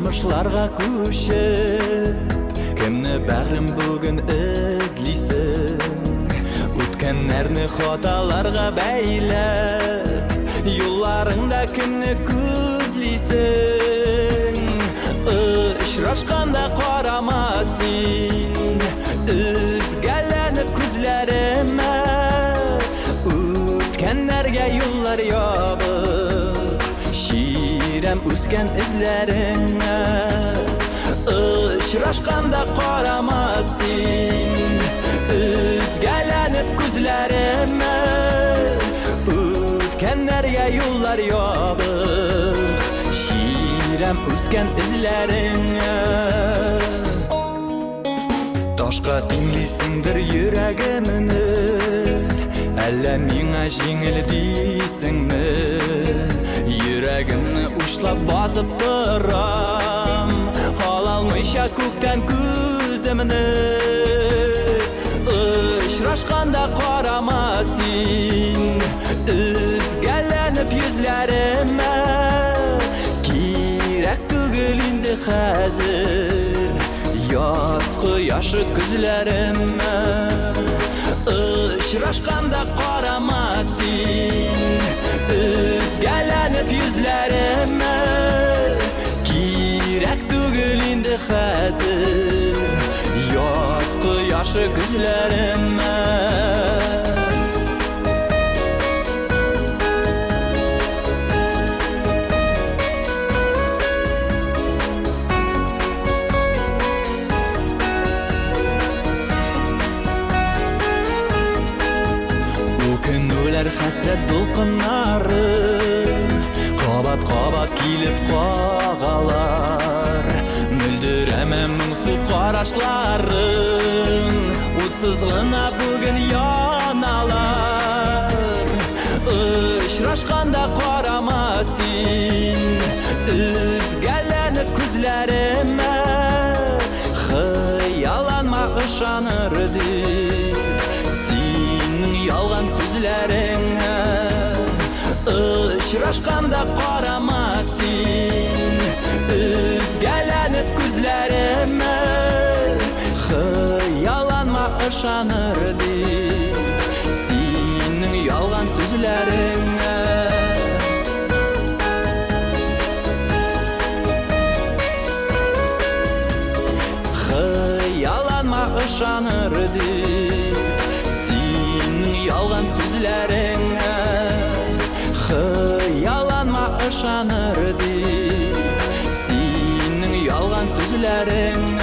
язмышларга күчеп, кемне бәгърем бүген эзлисең? Үткәннәрне хаталарга бәйләп, юлларыңда кемне күзлисең? Очрашканда карама син, үзгәләнеп күзләремә, үткәннәргә юллар ябык, ширәм үскән эзләреңә. Очрашканда карама син, үзгәләнеп күзләремә, үткәннәргә юллар ябык, ширәм үскән эзләреңә. Ташка тиңлисеңдер йөрәгемне, әллә миңа җиңел дисеңме? Йөрәгемне учлап басып торам, алалмыйча күктән күземне. Очрашканда карама син, үзгәләнеп йөзләремә, кирәк түгел инде хәзер яз кояшы күзләремә. Очрашканда карама син, үзгәләнеп йөзләремә, кирәк түгел инде хәзер яз кояшы күзләремә. Үкенүләр хәсрәт дулкыннары кабат-кабат килеп кагалар, мөлдерәмә моңсу карашларын, утсыз гына бүген яналар. Очрашканда карама син, үзгәләнеп күзләремә, хыяланма ышаныр дип синең ялган сүзләреңә. Очрашканда карама син, үзгәләнеп күзләремә, хыяланма ышаныр дип синең ялган сүзләреңә. Хыяланма ышаныр дип синең ялган сүзләреңә. Хыяланма ышаныр дип синең ялган сүзләреңә.